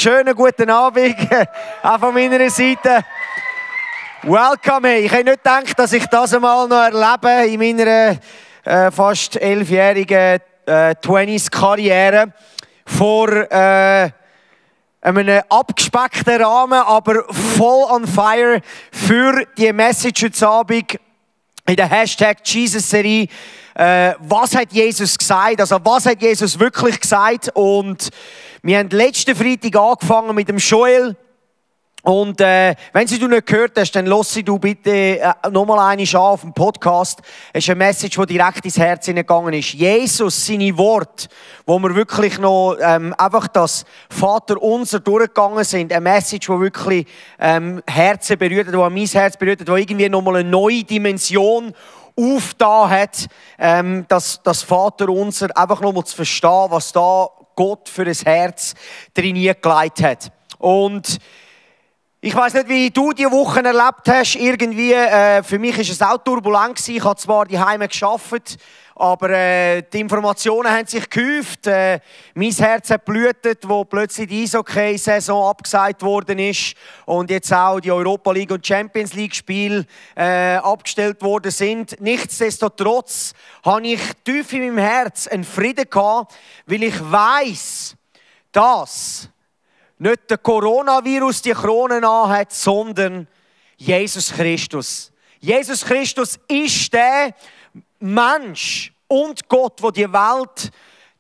wunderschönen guten Abend, auch von meiner Seite. Welcome. Hey. Ich hätte nicht gedacht, dass ich das einmal noch erlebe in meiner fast 11-jährigen 20s-Karriere. Vor einem abgespeckten Rahmen, aber voll on fire für die Message heute Abend in der Hashtag Jesus-Serie. Was hat Jesus gesagt? Also was hat Jesus wirklich gesagt? Und wir haben letzten Freitag angefangen mit dem Joel. Und wenn du nicht gehört hast, dann lass sie du bitte nochmal einmal an auf dem Podcast. Es ist eine Message, die direkt ins Herz hineingegangen ist. Jesus, seine Worte, wo wir wirklich noch einfach das Vaterunser durchgegangen sind. Eine Message, die wirklich Herzen berührt hat, die mein Herz berührt hat, die irgendwie nochmal eine neue Dimension aufgetan hat, das Vaterunser einfach nochmal zu verstehen, was da Gott für ein Herz drin gelegt hat. Und ich weiss nicht, wie du diese Woche erlebt hast. Irgendwie, für mich war es auch turbulent. Ich habe zwar die Heime gearbeitet, aber die Informationen haben sich gehäuft. Mein Herz hat geblutet, wo plötzlich die Eishockey-Saison abgesagt worden ist und jetzt auch die Europa League und Champions League-Spiele abgestellt worden sind. Nichtsdestotrotz habe ich tief in meinem Herz einen Frieden gehabt, weil ich weiss, dass nicht der Coronavirus die Krone anhat, sondern Jesus Christus. Jesus Christus ist der Mensch und Gott, der die Welt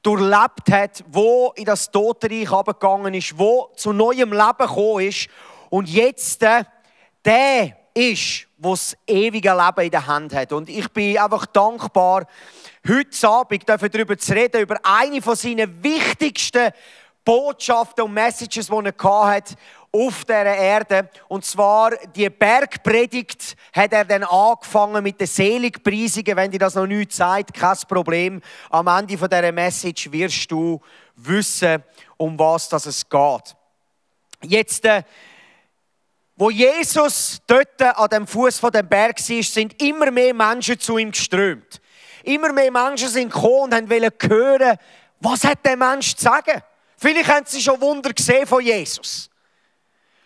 durchlebt hat, wo in das Totenreich abgegangen ist, wo zu neuem Leben gekommen ist und jetzt der ist, der das ewige Leben in der Hand hat. Und ich bin einfach dankbar, heute Abend darüber zu reden, über eine von seinen wichtigsten Botschaften und Messages, die er hatte auf dieser Erde. Und zwar die Bergpredigt hat er dann angefangen mit den Seligpreisungen. Wenn dir das noch nicht sagt, kein Problem. Am Ende dieser Message wirst du wissen, um was es geht. Jetzt, wo Jesus dort an dem Fuß von dem Berg war, sind immer mehr Menschen zu ihm geströmt. Immer mehr Menschen sind gekommen und wollten hören, was hat der Mensch zu sagen? Vielleicht haben sie schon Wunder gesehen von Jesus.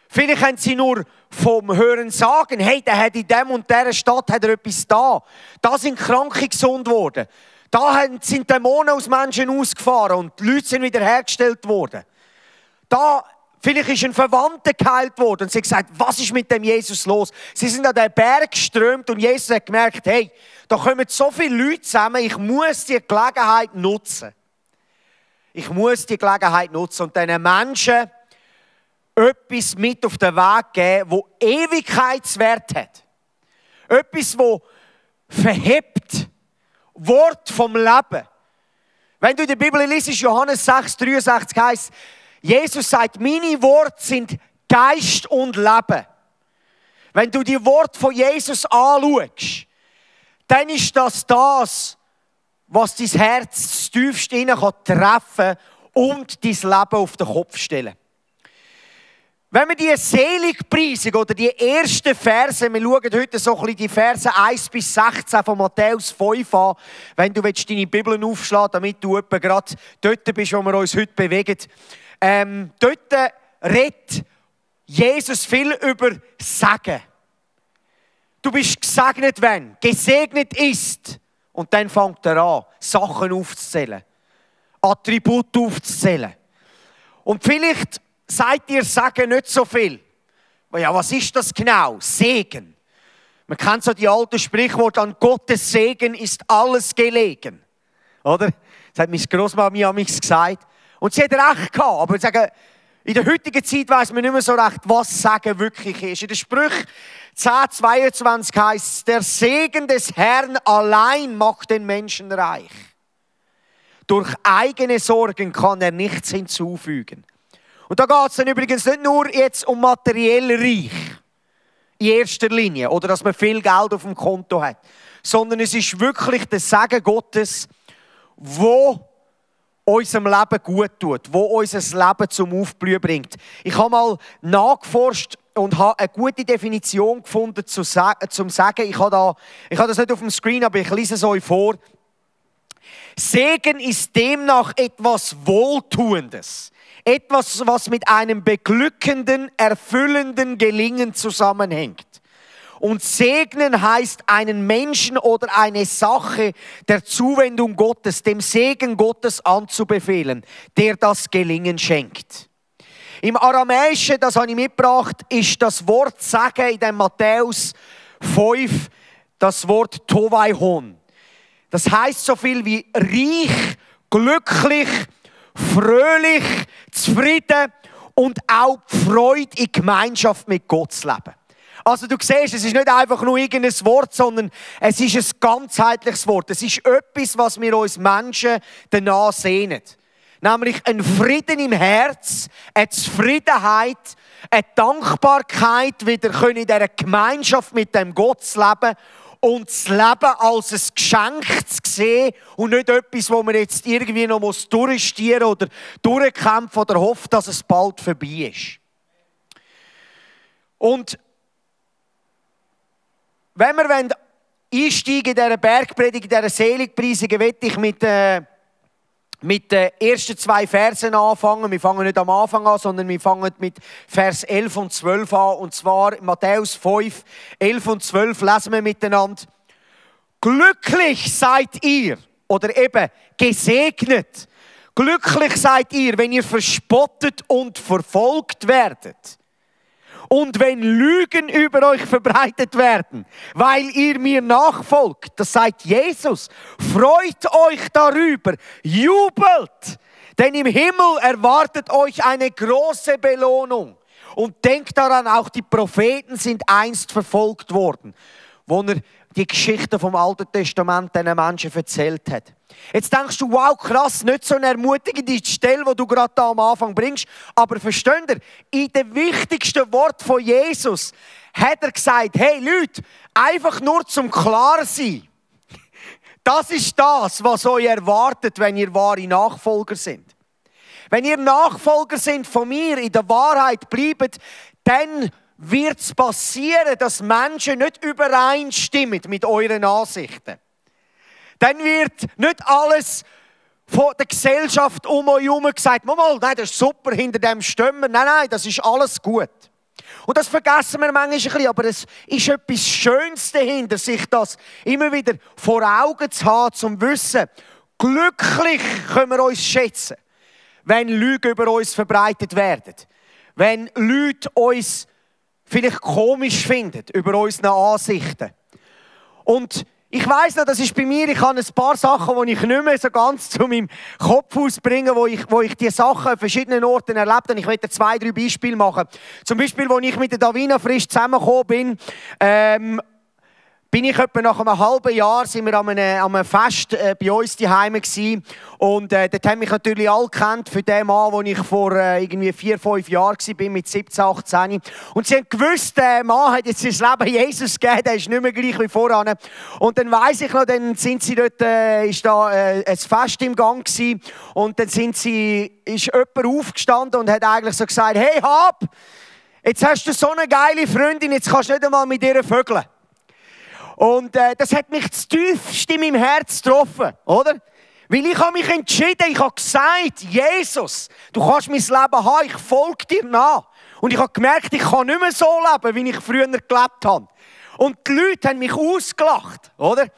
Vielleicht haben sie nur vom Hören sagen, hey, der hat in dem und dieser Stadt hat er etwas da. Da sind Kranke gesund worden. Da sind Dämonen aus Menschen ausgefahren und die Leute sind wiederhergestellt worden. Da vielleicht ist ein Verwandter geheilt worden und sie haben gesagt, was ist mit dem Jesus los? Sie sind an den Berg geströmt und Jesus hat gemerkt, hey, da kommen so viele Leute zusammen, ich muss die Gelegenheit nutzen. Ich muss die Gelegenheit nutzen und diesen Menschen etwas mit auf den Weg geben, das Ewigkeitswert hat. Etwas, das verhebt. Wort vom Leben. Wenn du in der Bibel liest, Johannes 6,63 heisst, Jesus sagt, meine Worte sind Geist und Leben. Wenn du die Worte von Jesus anschaust, dann ist das, was dein Herz tiefst innen treffen kann und dein Leben auf den Kopf stellen. Wenn wir die Seligpreisung oder die ersten Verse, wir schauen heute so ein bisschen die Verse 1 bis 16 von Matthäus 5 an, wenn du deine Bibeln aufschlagen willst, damit du etwa gerade dort bist, wo wir uns heute bewegen. Dort redet Jesus viel über Segen. Du bist gesegnet, wenn gesegnet ist. Und dann fängt er an, Sachen aufzuzählen, Attribute aufzuzählen. Und vielleicht sagt ihr Segen nicht so viel. Ja, was ist das genau? Segen. Man kennt so die alten Sprichworte, an Gottes Segen ist alles gelegen. Oder? Das hat meine Grossmama mir gesagt. Und sie hat recht gehabt. Aber sagen, in der heutigen Zeit weiss man nicht mehr so recht, was Segen wirklich ist. In den Sprüchen 10,22 heisst es, der Segen des Herrn allein macht den Menschen reich. Durch eigene Sorgen kann er nichts hinzufügen. Und da geht es dann übrigens nicht nur jetzt um materiell reich, in erster Linie, oder dass man viel Geld auf dem Konto hat, sondern es ist wirklich der Segen Gottes, wo unserem Leben gut tut, wo unser Leben zum Aufblühen bringt. Ich habe mal nachgeforscht und habe eine gute Definition gefunden zum Segen. Ich habe das nicht auf dem Screen, aber ich lese es euch vor. Segen ist demnach etwas Wohltuendes, Etwas, was mit einem beglückenden, erfüllenden Gelingen zusammenhängt. Und segnen heißt einen Menschen oder eine Sache der Zuwendung Gottes, dem Segen Gottes anzubefehlen, der das Gelingen schenkt. Im Aramäischen, das habe ich mitgebracht, ist das Wort Segen in dem Matthäus 5 das Wort Tovaihon. Das heißt so viel wie reich, glücklich, fröhlich, zufrieden und auch Freude in Gemeinschaft mit Gott zu leben. Also du siehst, es ist nicht einfach nur irgendein Wort, sondern es ist ein ganzheitliches Wort. Es ist etwas, was wir uns Menschen danach sehnen. Nämlich ein Frieden im Herz, eine Zufriedenheit, eine Dankbarkeit, wieder in dieser Gemeinschaft mit dem Gott zu leben und das Leben als ein Geschenk zu sehen und nicht etwas, wo man jetzt irgendwie noch durchstieren oder durchkämpfen oder hofft, dass es bald vorbei ist. Und wenn wir einsteigen in dieser Bergpredigt, in dieser Seligpreisung, möchte ich mit den ersten 2 Versen anfangen. Wir fangen nicht am Anfang an, sondern wir fangen mit Vers 11 und 12 an. Und zwar Matthäus 5, 11 und 12 lesen wir miteinander. Glücklich seid ihr, oder eben gesegnet. Glücklich seid ihr, wenn ihr verspottet und verfolgt werdet. Und wenn Lügen über euch verbreitet werden, weil ihr mir nachfolgt, das sagt Jesus, freut euch darüber, jubelt, denn im Himmel erwartet euch eine große Belohnung. Und denkt daran, auch die Propheten sind einst verfolgt worden, wo er die Geschichte vom Alten Testament diesen Menschen erzählt hat. Jetzt denkst du, wow, krass, nicht so eine ermutigende Stelle, die du gerade da am Anfang bringst. Aber versteht ihr, in dem wichtigsten Wort von Jesus hat er gesagt, hey Leute, einfach nur zum Klarsein. Das ist das, was euch erwartet, wenn ihr wahre Nachfolger sind. Wenn ihr Nachfolger sind von mir, in der Wahrheit bleibt, dann wird es passieren, dass Menschen nicht übereinstimmen mit euren Ansichten. Dann wird nicht alles von der Gesellschaft um euch herum gesagt, nein, das ist super, hinter dem stehen wir. Nein, das ist alles gut. Und das vergessen wir manchmal ein bisschen, aber es ist etwas Schönes dahinter, sich das immer wieder vor Augen zu haben, zum Wissen, glücklich können wir uns schätzen, wenn Lügen über uns verbreitet werden. Wenn Leute uns vielleicht komisch finden über unsere Ansichten. Und ich weiss noch, das ist bei mir, ich habe ein paar Sachen, die ich nicht mehr so ganz zu meinem Kopf ausbringe, wo ich diese Sachen an verschiedenen Orten erlebt habe. Ich möchte 2, 3 Beispiele machen. Zum Beispiel, als ich mit der Davina frisch zusammengekommen bin ich etwa nach einem halben Jahr, sind wir an einem Fest bei uns daheim gewesen. Und dort haben mich natürlich alle gekannt für den Mann, wo ich vor irgendwie 4, 5 Jahren war, mit 17, 18. Und sie haben gewusst, der Mann hat jetzt sein Leben Jesus gegeben, der ist nicht mehr gleich wie voran. Und dann weiss ich noch, dann sind sie dort, ist da ein Fest im Gang gewesen. Und dann ist jemand aufgestanden und hat eigentlich so gesagt, hey Hab, jetzt hast du so eine geile Freundin, jetzt kannst du nicht einmal mit ihr vögeln. Und das hat mich zu tiefst in meinem Herz getroffen, oder? Weil ich habe mich entschieden, ich habe gesagt, Jesus, du kannst mein Leben haben, ich folge dir nach. Und ich habe gemerkt, ich kann nicht mehr so leben, wie ich früher gelebt habe. Und die Leute haben mich ausgelacht, oder?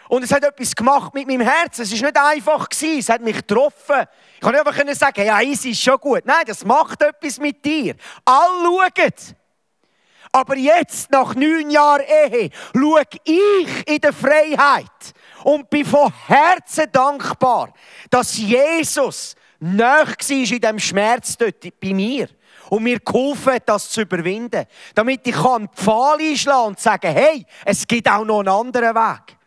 Und es hat etwas gemacht mit meinem Herzen. Es war nicht einfach, es hat mich getroffen. Ich konnte nicht einfach sagen, ja, easy ist schon gut. Nein, das macht etwas mit dir. Alle schauen. Aber jetzt, nach 9 Jahren Ehe, schaue ich in der Freiheit und bin von Herzen dankbar, dass Jesus nahe war in diesem Schmerz dort bei mir und mir geholfen hat, das zu überwinden. Damit ich die Pfahl einschlagen kann und sagen, hey, es gibt auch noch einen anderen Weg.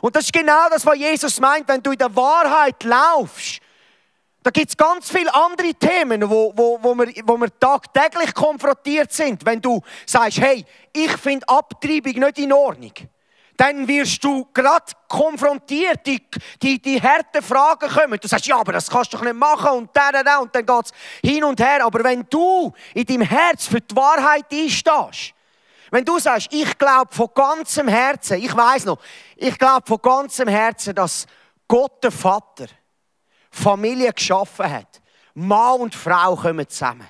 Und das ist genau das, was Jesus meint, wenn du in der Wahrheit laufst. Da gibt es ganz viele andere Themen, wo wir tagtäglich konfrontiert sind. Wenn du sagst, hey, ich finde Abtreibung nicht in Ordnung, dann wirst du gerade konfrontiert, die harten Fragen kommen. Du sagst, ja, aber das kannst du doch nicht machen und und dann geht es hin und her. Aber wenn du in deinem Herz für die Wahrheit einstehst, wenn du sagst, ich glaube von ganzem Herzen, ich weiss noch, ich glaube von ganzem Herzen, dass Gott der Vater Familie geschaffen hat, Mann und Frau kommen zusammen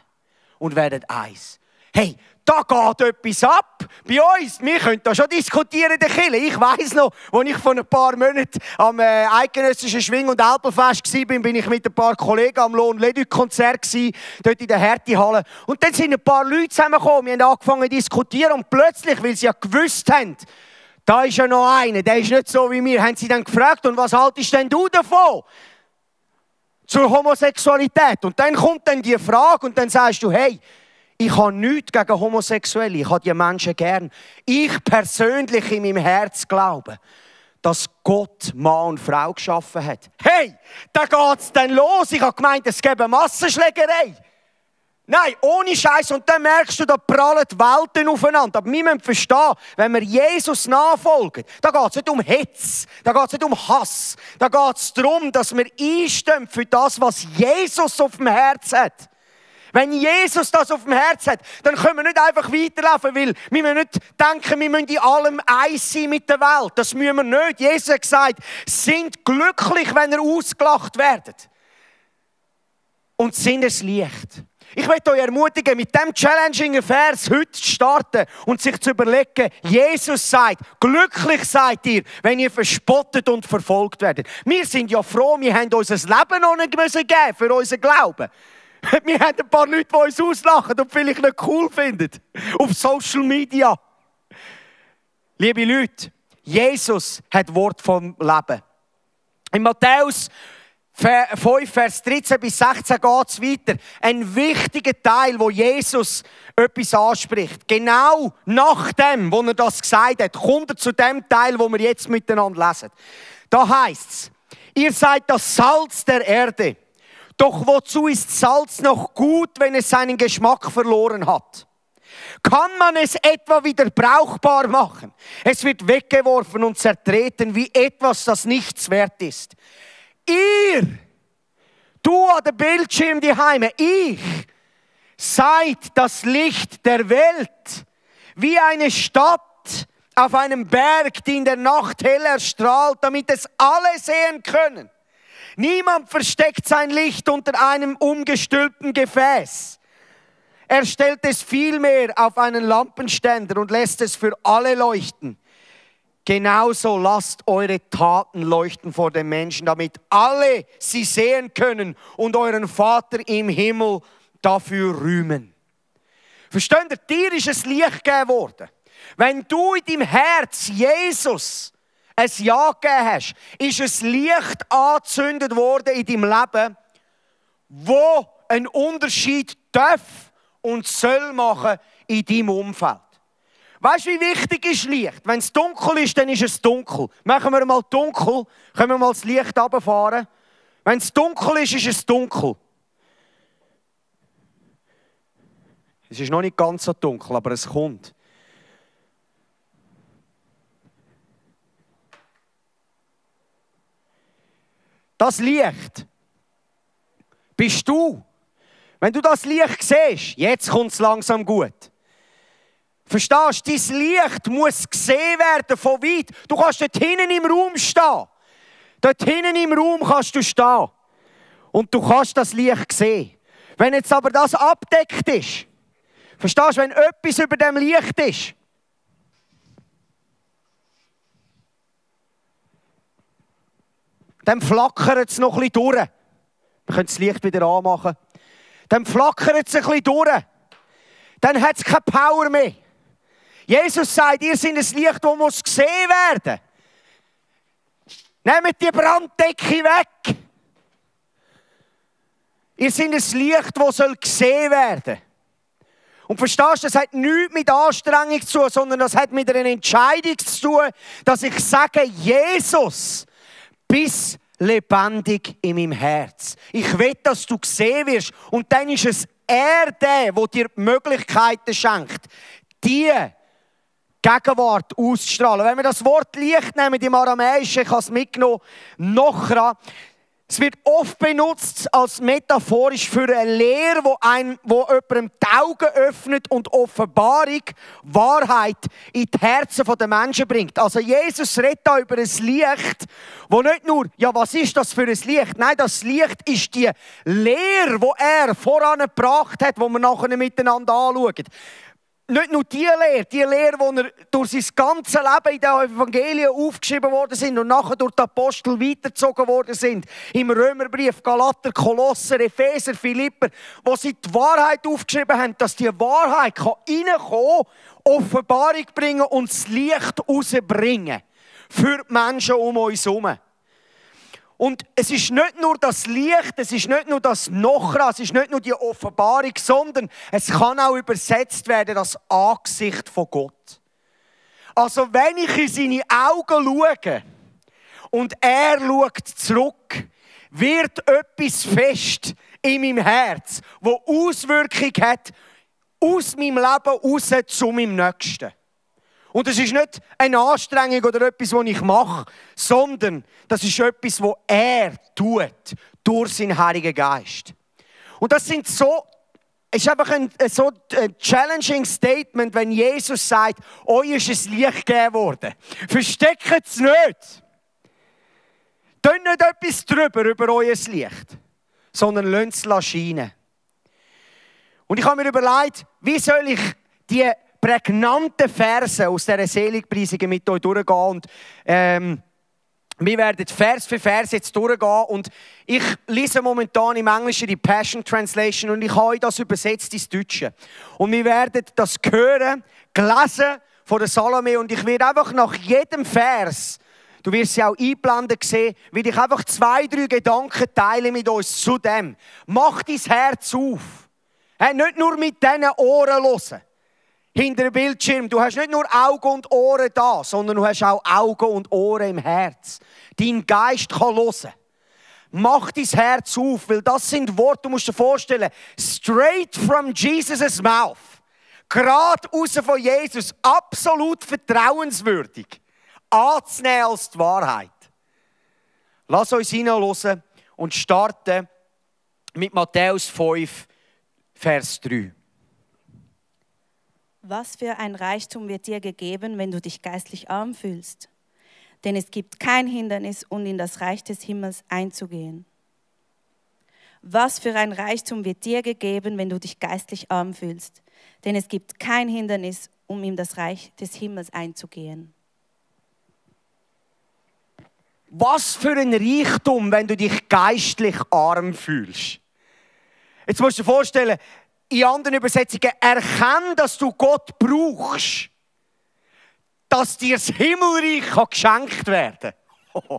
und werden eins. Hey, da geht etwas ab bei uns. Wir können da schon diskutieren in der Kirche. Ich weiss noch, als ich vor ein paar Monaten am eidgenössischen Schwing- und Alpenfest war, bin ich mit ein paar Kollegen am Lohn-Ledü-Konzert dort in der Härtehalle. Und dann sind ein paar Leute zusammengekommen. Wir haben angefangen zu diskutieren und plötzlich, weil sie ja gewusst haben, da ist ja noch einer, der ist nicht so wie wir, haben sie dann gefragt, und was haltest denn du davon? Zur Homosexualität. Und dann kommt dann die Frage und dann sagst du, hey, ich habe nichts gegen Homosexuelle, ich habe die Menschen gern. Ich persönlich in meinem Herz glaube, dass Gott Mann und Frau geschaffen hat. Hey, da geht es dann los. Ich habe gemeint, es gäbe Massenschlägerei. Nein, ohne Scheiß. Und dann merkst du, da prallen die Welten aufeinander. Aber wir müssen verstehen, wenn wir Jesus nachfolgen, da geht es nicht um Hetz, da geht es nicht um Hass. Da geht es darum, dass wir einstehen für das, was Jesus auf dem Herz hat. Wenn Jesus das auf dem Herz hat, dann können wir nicht einfach weiterlaufen, weil wir müssen nicht denken, wir müssen in allem eins sein mit der Welt. Das müssen wir nicht. Jesus hat gesagt, sind glücklich, wenn ihr ausgelacht werdet. Und sind es Licht. Ich möchte euch ermutigen, mit diesem challenging Vers heute zu starten und sich zu überlegen, Jesus sagt, glücklich seid ihr, wenn ihr verspottet und verfolgt werdet. Wir sind ja froh, wir haben unser Leben noch nicht geben für unseren Glauben. Wir haben ein paar Leute, die uns auslachen und vielleicht nicht cool finden. Auf Social Media. Liebe Leute, Jesus hat Wort vom Leben. In Matthäus 5, Vers 13 bis 16 geht es weiter. Ein wichtiger Teil, wo Jesus etwas anspricht. Genau nach dem, wo er das gesagt hat, kommt er zu dem Teil, wo wir jetzt miteinander lesen. Da heißt es, ihr seid das Salz der Erde. Doch wozu ist Salz noch gut, wenn es seinen Geschmack verloren hat? Kann man es etwa wieder brauchbar machen? Es wird weggeworfen und zertreten wie etwas, das nichts wert ist. Ihr, du an der Bildschirm daheim, ich, seid das Licht der Welt, wie eine Stadt auf einem Berg, die in der Nacht hell erstrahlt, damit es alle sehen können. Niemand versteckt sein Licht unter einem umgestülpten Gefäß. Er stellt es vielmehr auf einen Lampenständer und lässt es für alle leuchten. Genauso lasst eure Taten leuchten vor den Menschen, damit alle sie sehen können und euren Vater im Himmel dafür rühmen. Versteht ihr? Dir ist es Licht gegeben worden. Wenn du in deinem Herz Jesus ein Ja gegeben hast, ist ein Licht angezündet worden in deinem Leben, wo einen Unterschied darf und soll machen in deinem Umfeld. Weißt du, wie wichtig ist Licht? Wenn es dunkel ist, dann ist es dunkel. Machen wir mal dunkel, können wir mal das Licht runterfahren. Wenn es dunkel ist, ist es dunkel. Es ist noch nicht ganz so dunkel, aber es kommt. Das Licht bist du. Wenn du das Licht siehst, jetzt kommt es langsam gut. Verstehst du? Dein Licht muss gesehen werden von weit. Du kannst dort hinten im Raum stehen. Dort hinten im Raum kannst du stehen. Und du kannst das Licht sehen. Wenn jetzt aber das abdeckt ist, verstehst du, wenn etwas über dem Licht ist, dann flackert es noch ein bisschen durch. Wir können das Licht wieder anmachen. Dann flackert es ein bisschen durch. Dann hat es keine Power mehr. Jesus sagt, ihr seid ein Licht, das muss gesehen werden. Nehmt die Branddecke weg. Ihr seid ein Licht, das gesehen werden soll. Und verstehst du, das hat nichts mit Anstrengung zu tun, sondern das hat mit einer Entscheidung zu tun, dass ich sage, Jesus, bis lebendig in meinem Herz. Ich will, dass du gesehen wirst. Und dann ist es der dir die Möglichkeiten schenkt, die Gegenwart auszustrahlen. Wenn wir das Wort Licht nehmen, im Aramäischen, ich habe es mitgenommen, Nochra, Es wird oft benutzt als metaphorisch für eine Lehre, wo jemandem die Augen öffnet und Offenbarung, Wahrheit in die Herzen der Menschen bringt. Also Jesus redet da über ein Licht, wo nicht nur, ja, was ist das für ein Licht? Nein, das Licht ist die Lehre, die er vorangebracht hat, die wir nachher miteinander anschauen. Nicht nur die Lehre, die er durch sein ganzes Leben in den Evangelien aufgeschrieben worden sind und nachher durch die Apostel weitergezogen worden sind. Im Römerbrief, Galater, Kolosser, Epheser, Philipper, wo sie die Wahrheit aufgeschrieben haben, dass die Wahrheit reinkommen kann, Offenbarung bringen und das Licht rausbringen. Für die Menschen um uns herum. Und es ist nicht nur das Licht, es ist nicht nur das Nochra, es ist nicht nur die Offenbarung, sondern es kann auch übersetzt werden als Angesicht von Gott. Also wenn ich in seine Augen schaue und er schaut zurück, wird etwas fest in meinem Herz, das Auswirkung hat aus meinem Leben raus zu meinem Nächsten. Und das ist nicht eine Anstrengung oder etwas, was ich mache, sondern das ist etwas, was er tut, durch seinen Heiligen Geist. Und das sind so, es ist einfach ein challenging Statement, wenn Jesus sagt, euch ist ein Licht gegeben worden. Versteckt es nicht. Tut nicht etwas drüber über euer Licht, sondern lasst es scheinen. Und ich habe mir überlegt, wie soll ich die prägnante Verse aus dieser Seligpreisung mit euch durchgehen. Und wir werden Vers für Vers jetzt durchgehen. Und ich lese momentan im Englischen die Passion Translation und ich habe euch das übersetzt ins Deutsche. Und wir werden das hören, gelesen von der Salome. Und ich werde einfach nach jedem Vers, du wirst sie auch einblenden sehen, will ich einfach 2, 3 Gedanken teilen mit uns zu dem. Mach dein Herz auf. Nicht nur mit diesen Ohren hören. Hinter dem Bildschirm. Du hast nicht nur Augen und Ohren da, sondern du hast auch Augen und Ohren im Herz. Dein Geist kann hören. Mach dein Herz auf, weil das sind Worte, du musst dir vorstellen, straight from Jesus' mouth. Gerade raus von Jesus. Absolut vertrauenswürdig. Anzunehmen als die Wahrheit. Lass uns hineinhören und starten mit Matthäus 5, Vers 3. Was für ein Reichtum wird dir gegeben, wenn du dich geistlich arm fühlst? Denn es gibt kein Hindernis, um in das Reich des Himmels einzugehen. Was für ein Reichtum wird dir gegeben, wenn du dich geistlich arm fühlst? Denn es gibt kein Hindernis, um in das Reich des Himmels einzugehen. Was für ein Reichtum, wenn du dich geistlich arm fühlst. Jetzt musst du dir vorstellen, in anderen Übersetzungen, erkenn, dass du Gott brauchst, dass dir das Himmelreich geschenkt werden kann.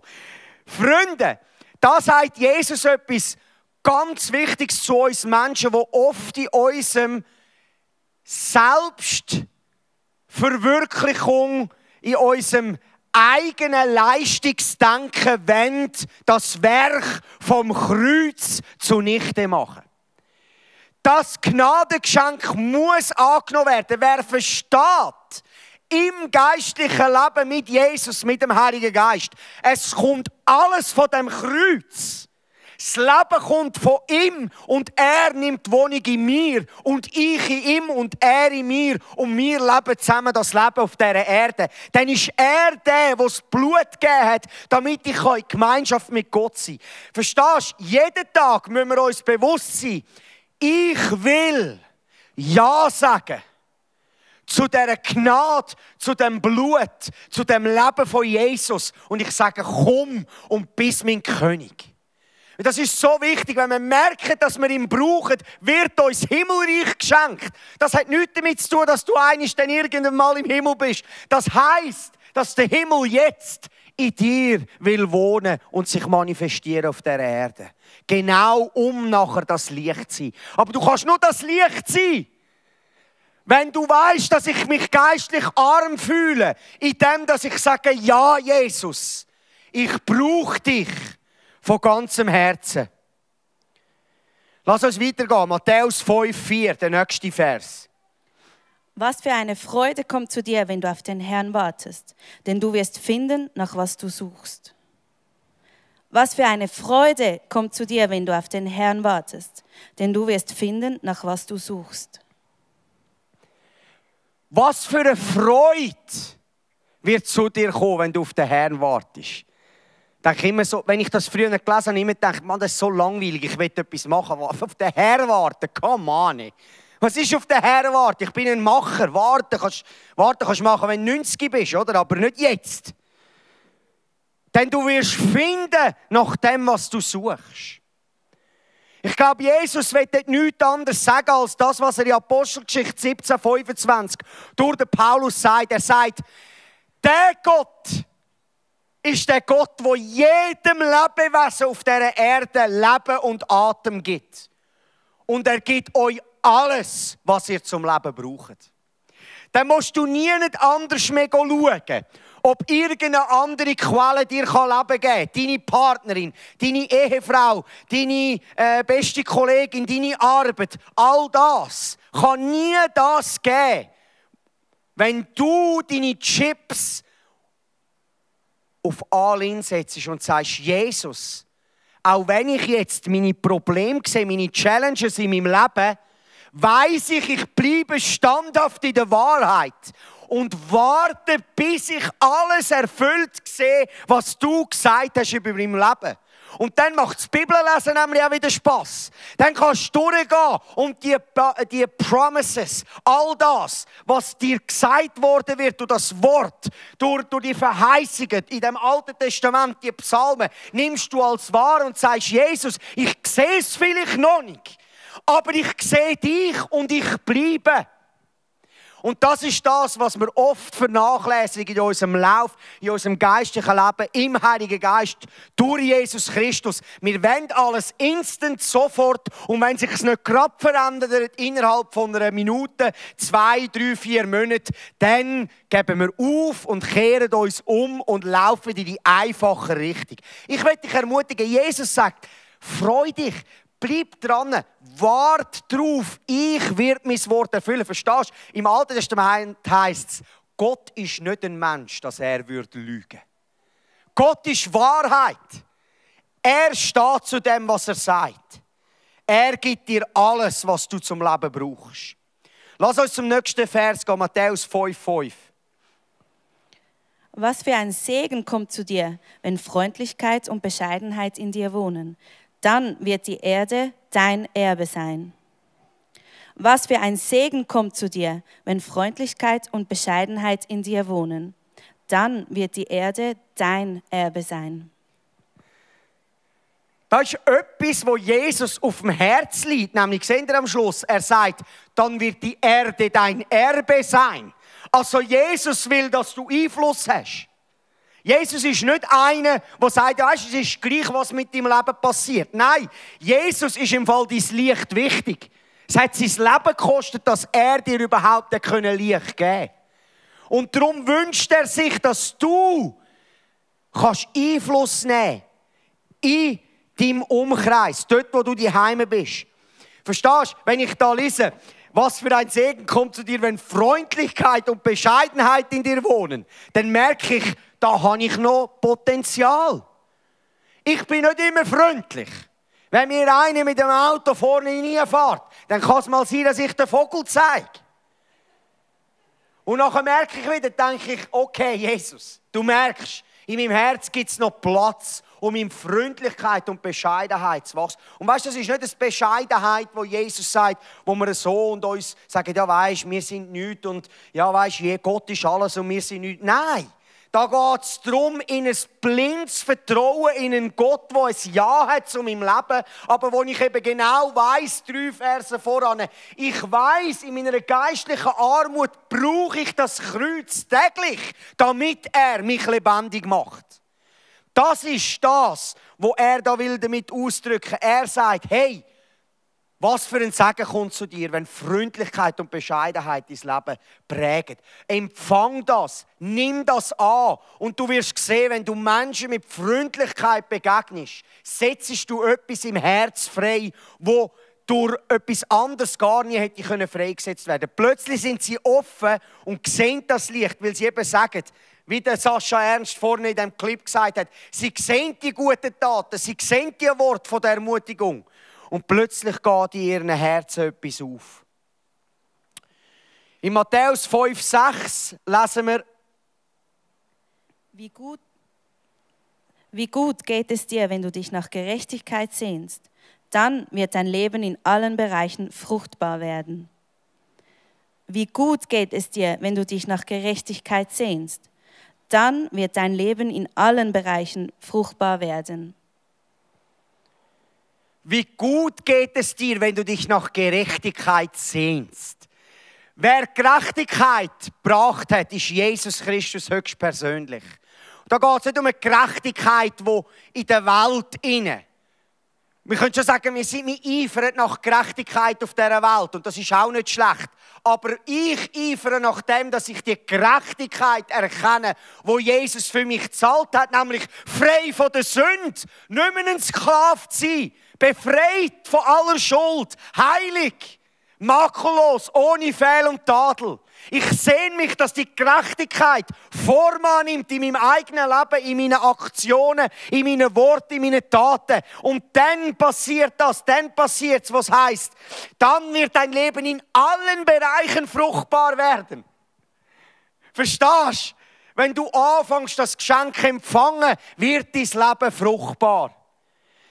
Freunde, da sagt Jesus etwas ganz Wichtiges zu uns Menschen, die oft in unserem Selbstverwirklichung, in unserem eigenen Leistungsdenken wollen, das Werk vom Kreuz zunichte machen. Das Gnadengeschenk muss angenommen werden. Wer versteht, im geistlichen Leben mit Jesus, mit dem Heiligen Geist, es kommt alles von dem Kreuz. Das Leben kommt von ihm und er nimmt Wohnung in mir und ich in ihm und er in mir und wir leben zusammen das Leben auf dieser Erde. Dann ist er der das Blut gegeben hat, damit ich in Gemeinschaft mit Gott sein kann. Verstehst du? Jeden Tag müssen wir uns bewusst sein, ich will Ja sagen zu dieser Gnade, zu dem Blut, zu dem Leben von Jesus. Und ich sage, komm und bist mein König. Das ist so wichtig, wenn wir merken, dass wir ihn brauchen, wird uns Himmelreich geschenkt. Das hat nichts damit zu tun, dass du einmal dann irgendwann mal im Himmel bist. Das heisst, dass der Himmel jetzt in dir will wohnen und sich manifestieren auf dieser Erde. Genau um nachher das Licht zu sein. Aber du kannst nur das Licht sein, wenn du weißt, dass ich mich geistlich arm fühle, indem dass ich sage, ja Jesus, ich brauche dich von ganzem Herzen. Lass uns weitergehen. Matthäus 5,4, der nächste Vers. Was für eine Freude kommt zu dir, wenn du auf den Herrn wartest, denn du wirst finden, nach was du suchst. Was für eine Freude kommt zu dir, wenn du auf den Herrn wartest, denn du wirst finden, nach was du suchst. Was für eine Freude wird zu dir kommen, wenn du auf den Herrn wartest. Ich denke immer so, wenn ich das früher gelesen habe, habe ich immer gedacht, man, das ist so langweilig, ich will etwas machen. Auf den Herrn warten, come on. Was ist auf den Herrn warten? Ich bin ein Macher. Warten kannst du machen, wenn du 90 bist, oder? Aber nicht jetzt. Denn du wirst finden nach dem, was du suchst. Ich glaube, Jesus wird dort nichts anderes sagen, als das, was er in Apostelgeschichte 17,25 durch den Paulus sagt. Er sagt, der Gott ist der Gott, der jedem Lebewesen auf dieser Erde Leben und Atem gibt. Und er gibt euch alles, was ihr zum Leben braucht. Dann musst du nie nicht anders mehr schauen, ob irgendeine andere Quelle dir Leben geben kann. Deine Partnerin, deine Ehefrau, deine beste Kollegin, deine Arbeit. All das kann nie das geben, wenn du deine Chips auf All-in setzt und sagst, Jesus, auch wenn ich jetzt meine Probleme sehe, meine Challenges in meinem Leben, weiss ich bleibe standhaft in der Wahrheit und warte, bis ich alles erfüllt sehe, was du gesagt hast über mein Leben. Und dann macht das Bibellesen nämlich auch wieder Spass. Dann kannst du durchgehen und die Promises, all das, was dir gesagt worden wird durch das Wort, durch die Verheißungen in dem Alten Testament, die Psalmen, nimmst du als wahr und sagst, Jesus, ich sehe es vielleicht noch nicht, aber ich sehe dich und ich bleibe. Und das ist das, was wir oft vernachlässigen in unserem Lauf, in unserem geistlichen Leben, im Heiligen Geist, durch Jesus Christus. Wir wollen alles instant, sofort. Und wenn sich es nicht gerade verändert, innerhalb von einer Minute, 2, 3, 4 Monate, dann geben wir auf und kehren uns um und laufen in die einfache Richtung. Ich möchte dich ermutigen, Jesus sagt, freu dich. Bleib dran, wart drauf, ich werde mein Wort erfüllen. Verstehst du? Im Alten Testament heisst es, Gott ist nicht ein Mensch, dass er lügen würde. Gott ist Wahrheit. Er steht zu dem, was er sagt. Er gibt dir alles, was du zum Leben brauchst. Lass uns zum nächsten Vers gehen, Matthäus 5,5. Was für ein Segen kommt zu dir, wenn Freundlichkeit und Bescheidenheit in dir wohnen. Dann wird die Erde dein Erbe sein. Was für ein Segen kommt zu dir, wenn Freundlichkeit und Bescheidenheit in dir wohnen. Dann wird die Erde dein Erbe sein. Das ist etwas, wo Jesus auf dem Herz liegt. Nämlich, seht ihr am Schluss, er sagt, dann wird die Erde dein Erbe sein. Also Jesus will, dass du Einfluss hast. Jesus ist nicht einer, der sagt, weißt, es ist gleich, was mit deinem Leben passiert. Nein, Jesus ist im Fall dein Licht wichtig. Es hat sein Leben gekostet, dass er dir überhaupt Licht geben kann. Und darum wünscht er sich, dass du Einfluss nehmen kannst in deinem Umkreis, dort, wo du daheim bist. Verstehst du, wenn ich da lese, was für ein Segen kommt zu dir, wenn Freundlichkeit und Bescheidenheit in dir wohnen, dann merke ich, da habe ich noch Potenzial. Ich bin nicht immer freundlich. Wenn mir einer mit dem Auto vorne reinfährt, dann kann es mal sein, dass ich den Vogel zeige. Und nachher merke ich wieder, denke ich, okay, Jesus, du merkst, in meinem Herz gibt es noch Platz, um in Freundlichkeit und Bescheidenheit zu wachsen. Und weißt du, das ist nicht eine Bescheidenheit, wo Jesus sagt, wo wir so und uns sagen, ja weisst, wir sind nichts und ja weisst, Gott ist alles und wir sind nichts. Nein, da geht es darum, in ein blindes Vertrauen in einen Gott, der ein Ja hat zu meinem Leben, aber wo ich eben genau weiss, 3 Verse voran, ich weiss, in meiner geistlichen Armut brauche ich das Kreuz täglich, damit er mich lebendig macht. Das ist das, was er da will damit ausdrücken. Er sagt, hey, was für ein Segen kommt zu dir, wenn Freundlichkeit und Bescheidenheit dein Leben prägen. Empfang das, nimm das an und du wirst sehen, wenn du Menschen mit Freundlichkeit begegnest, setzt du etwas im Herz frei, wo durch etwas anderes gar nicht hätte freigesetzt werden können. Plötzlich sind sie offen und sehen das Licht, weil sie eben sagen, Wie der Sascha Ernst vorne in diesem Clip gesagt hat, sie sehen die guten Taten, sie sehen die Worte von der Ermutigung. Und plötzlich geht in ihren Herzen etwas auf. In Matthäus 5,6 lesen wir, Wie gut geht es dir, wenn du dich nach Gerechtigkeit sehnst? Dann wird dein Leben in allen Bereichen fruchtbar werden. Wie gut geht es dir, wenn du dich nach Gerechtigkeit sehnst? Dann wird dein Leben in allen Bereichen fruchtbar werden. wie gut geht es dir, wenn du dich nach Gerechtigkeit sehnst? Wer Gerechtigkeit gebracht hat, ist Jesus Christus höchstpersönlich. Da geht es nicht um eine Gerechtigkeit, die in der Welt inne. Wir können schon sagen, wir eifern nach Gerechtigkeit auf dieser Welt und das ist auch nicht schlecht. Aber ich eifere nach dem, dass ich die Gerechtigkeit erkenne, wo Jesus für mich gezahlt hat, nämlich frei von der Sünde, nicht mehr ein Sklave zu sein, befreit von aller Schuld, heilig, makellos, ohne Fehl und Tadel. Ich sehne mich, dass die Gerechtigkeit Form annimmt in meinem eigenen Leben, in meinen Aktionen, in meinen Worten, in meinen Taten. Und dann passiert das, dann passiert es, was heisst, dann wird dein Leben in allen Bereichen fruchtbar werden. Verstehst du? Wenn du anfängst, das Geschenk zu empfangen, wird dein Leben fruchtbar.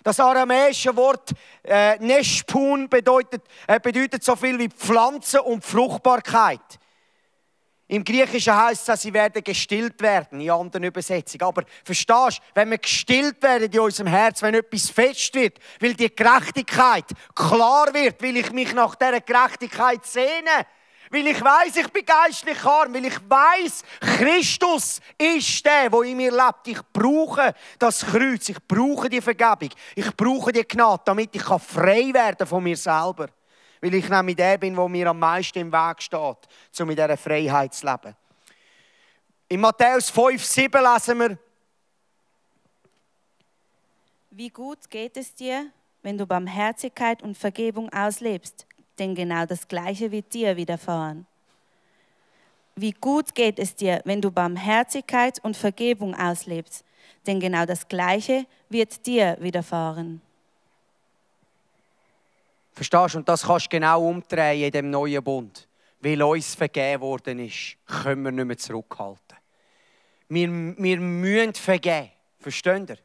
Das aramäische Wort Neshpun bedeutet so viel wie Pflanze und Fruchtbarkeit. Im Griechischen heisst es, sie werden gestillt werden, in anderen Übersetzungen. Aber verstehst du, wenn wir gestillt werden in unserem Herz, wenn etwas fest wird, weil die Gerechtigkeit klar wird, weil ich mich nach dieser Gerechtigkeit sehne, weil ich weiss, ich bin geistlich arm, weil ich weiss, Christus ist der, der in mir lebt. Ich brauche das Kreuz, ich brauche die Vergebung, ich brauche die Gnade, damit ich frei werden von mir selber. Weil ich nämlich der bin, der mir am meisten im Weg steht, um in dieser Freiheit zu leben. In Matthäus 5,7 lesen wir, Wie gut geht es dir, wenn du Barmherzigkeit und Vergebung auslebst? Denn genau das Gleiche wird dir widerfahren. Wie gut geht es dir, wenn du Barmherzigkeit und Vergebung auslebst? Denn genau das Gleiche wird dir widerfahren. Verstehst du? Und das kannst du genau umdrehen in dem neuen Bund. Weil uns vergeben worden ist, können wir nicht mehr zurückhalten. Wir müssen vergeben. Versteht ihr?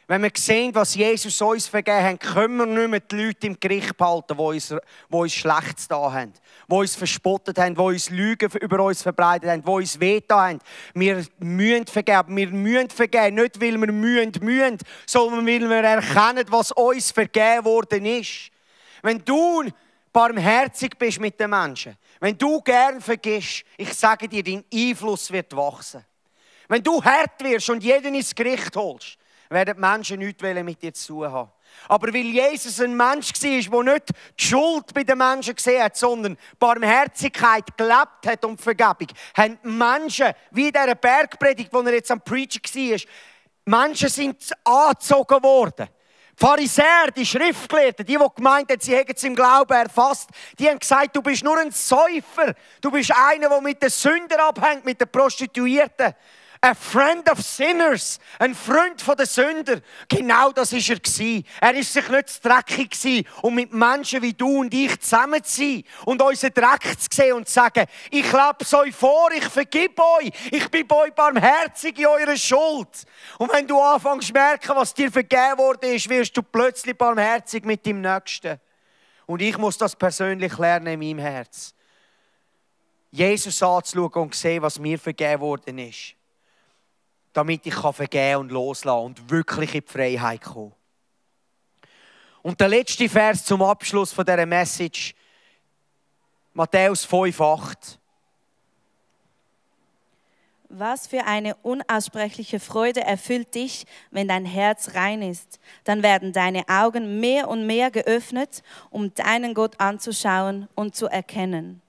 Wenn wir sehen, was Jesus uns vergeben hat, können wir nicht mehr die Leute im Gericht behalten, die uns Schlechtes da haben, die uns verspottet haben, die uns Lügen über uns verbreitet haben, die uns wehgetan haben. Wir müssen vergeben. Wir müssen vergeben, nicht weil wir müssen, sondern weil wir erkennen, was uns vergeben worden ist. Wenn du barmherzig bist mit den Menschen, wenn du gern vergisst, ich sage dir, dein Einfluss wird wachsen. Wenn du hart wirst und jeden ins Gericht holst, werden die Menschen nichts mit dir zu tun haben. Aber weil Jesus ein Mensch war, der nicht die Schuld bei den Menschen gesehen hat, sondern Barmherzigkeit gelebt hat und Vergebung, haben die Menschen, wie in dieser Bergpredigt, wo er jetzt am Preacher war, Menschen sind angezogen worden. Die Pharisäer, die Schriftgelehrten, die gemeint haben, sie hätten es im Glauben erfasst, die haben gesagt, du bist nur ein Säufer. Du bist einer, der mit den Sündern abhängt, mit den Prostituierten. A friend of sinners, ein Freund der Sünder. Genau das war er. Er war sich nicht zu dreckig, um mit Menschen wie du und ich zusammen zu sein und unseren Dreck zu sehen und zu sagen, ich lebe es euch vor, ich vergib euch, ich bin bei euch barmherzig in eurer Schuld. Und wenn du anfängst zu merken, was dir vergeben worden ist, wirst du plötzlich barmherzig mit dem Nächsten. Und ich muss das persönlich lernen in meinem Herz. Jesus anzuschauen und sehen, was mir vergeben worden ist. Damit ich vergeben und loslassen und wirklich in die Freiheit kommen. Und der letzte Vers zum Abschluss von dieser Message, Matthäus 5,8. Was für eine unaussprechliche Freude erfüllt dich, wenn dein Herz rein ist. Dann werden deine Augen mehr und mehr geöffnet, um deinen Gott anzuschauen und zu erkennen.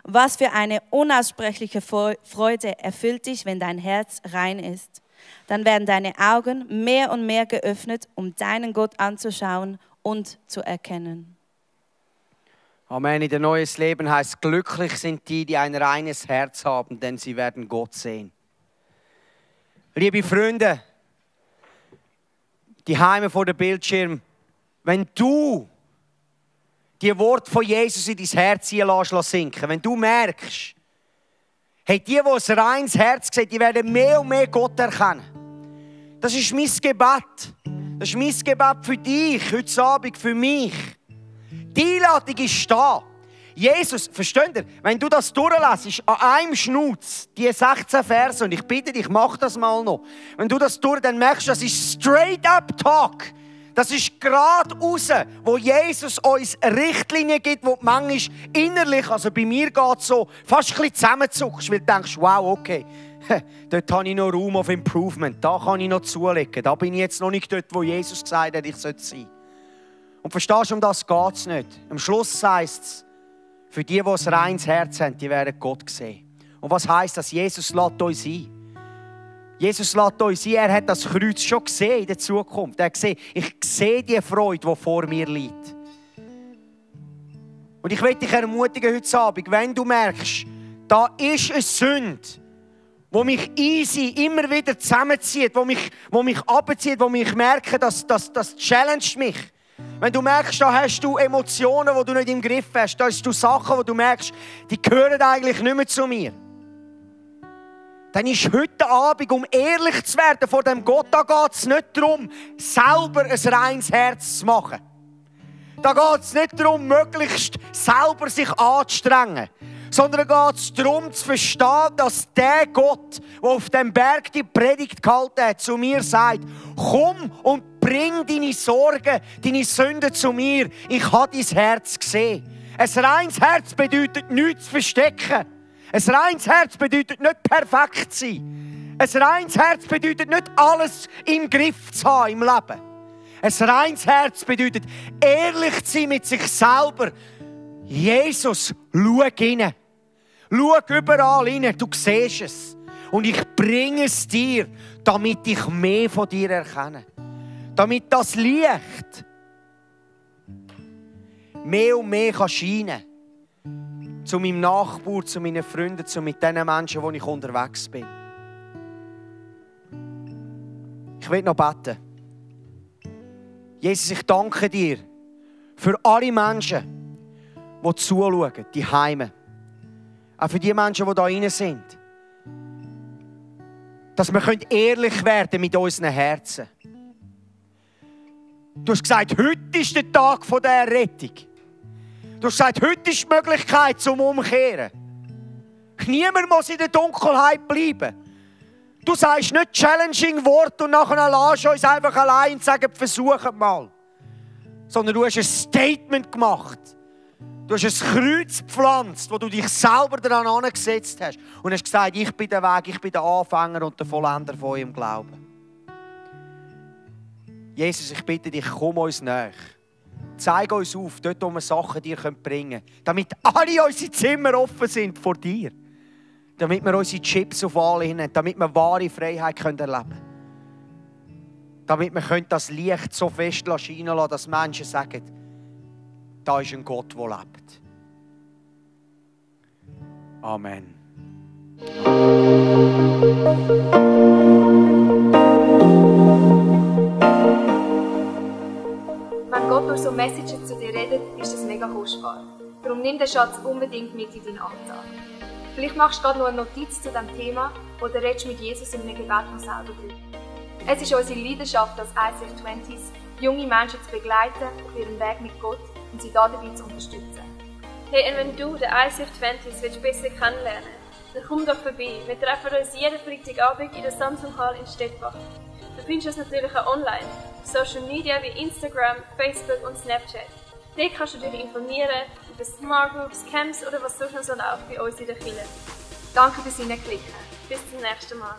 Was für eine unaussprechliche Freude erfüllt dich, wenn dein Herz rein ist. Dann werden deine Augen mehr und mehr geöffnet, um deinen Gott anzuschauen und zu erkennen. Amen. In der Neues Leben heißt, glücklich sind die, die ein reines Herz haben, denn sie werden Gott sehen. Liebe Freunde, die Heime vor dem Bildschirm, wenn du die Worte von Jesus in dein Herz sinken, wenn du merkst, hey, die ein reines Herz sehen, die werden mehr und mehr Gott erkennen. Das ist mein Gebet. Das ist mein Gebet für dich, heute Abend, für mich. Die Einladung ist da. Jesus, versteht ihr, wenn du das durchlässt, an einem Schnutz, die 16 Verse, und ich bitte dich, mach das mal noch. Wenn du das dann merkst du, das ist straight up Talk. Das ist gerade raus, wo Jesus uns Richtlinien gibt, wo du manchmal innerlich, also bei mir geht es so, fast ein bisschen zusammenzuckst, weil du denkst, wow, okay, dort habe ich noch Room of Improvement, da kann ich noch zulegen, da bin ich jetzt noch nicht dort, wo Jesus gesagt hat, ich sollte sein. Und verstehst du, um das geht es nicht. Am Schluss heisst es, für die ein reines Herz haben, die werden Gott sehen. Und was heisst das? Jesus lädt uns ein. Jesus lädt uns ein. Er hat das Kreuz schon gesehen in der Zukunft. Er hat gesehen, ich sehe die Freude, die vor mir liegt. Und ich will dich ermutigen heute Abend, wenn du merkst, da ist eine Sünde, die mich easy immer wieder zusammenzieht, die mich abzieht, wo ich merke, das challenged mich. Wenn du merkst, da hast du Emotionen, die du nicht im Griff hast, da hast du Sachen, die du merkst, die gehören eigentlich nicht mehr zu mir. Dann ist heute Abend, um ehrlich zu werden vor dem Gott, da geht es nicht darum, selber ein reines Herz zu machen. Da geht es nicht darum, möglichst selber sich anzustrengen. Sondern geht es darum zu verstehen, dass der Gott, der auf dem Berg die Predigt gehalten hat, zu mir sagt, komm und bring deine Sorgen, deine Sünden zu mir. Ich habe dein Herz gesehen. Ein reines Herz bedeutet nichts zu verstecken. Ein reines Herz bedeutet nicht perfekt zu sein. Ein reines Herz bedeutet nicht alles im Griff zu haben im Leben. Ein reines Herz bedeutet ehrlich zu sein mit sich selber. Jesus, schau hinein. Schau überall hinein, du siehst es. Und ich bringe es dir, damit ich mehr von dir erkenne. Damit das Licht mehr und mehr scheinen kann. Zu meinem Nachbar, zu meinen Freunden, zu mit den Menschen, wo ich unterwegs bin. Ich will noch beten. Jesus, ich danke dir für alle Menschen, die zuschauen, die Heime. Auch für die Menschen, die da rein sind. Dass wir ehrlich werden mit unseren Herzen. Du hast gesagt, heute ist der Tag der Rettung. Du hast gesagt, heute ist die Möglichkeit zum Umkehren. Niemand muss in der Dunkelheit bleiben. Du sagst nicht challenging Wort und nachher lässt uns einfach allein und sagst, versuchen mal. Sondern du hast ein Statement gemacht. Du hast ein Kreuz gepflanzt, wo du dich selber daran angesetzt hast. Und hast gesagt, ich bin der Weg, ich bin der Anfänger und der Vollender von eurem Glauben. Jesus, ich bitte dich, komm uns näher. Zeig uns auf, dort, wo wir Sachen dir bringen können. Damit alle unsere Zimmer offen sind vor dir. Damit wir unsere Chips auf alle hinnehmen. Damit wir wahre Freiheit erleben können. Damit wir das Licht so fest scheinen lassen, dass Menschen sagen, da ist ein Gott, der lebt. Amen. Wenn Gott durch so Messages zu dir redet, ist das mega kostbar. Darum nimm den Schatz unbedingt mit in deinen Alltag. Vielleicht machst du gerade noch eine Notiz zu diesem Thema oder redest mit Jesus in einem Gebet noch selber drüber. Es ist unsere Leidenschaft als ICF 20s, junge Menschen zu begleiten auf ihrem Weg mit Gott und sie dabei zu unterstützen. Hey, und wenn du den ICF 20s besser kennenlernen willst, dann komm doch vorbei. Wir treffen uns jeden Freitagabend in der Samsung Hall in Stettbach. Du findest uns natürlich auch online, auf Social Media wie Instagram, Facebook und Snapchat. Dort kannst du dich informieren über Smart Groups, Camps oder was sonst noch so läuft bei uns in der Kirche. Danke fürs Hineinklicken. Bis zum nächsten Mal.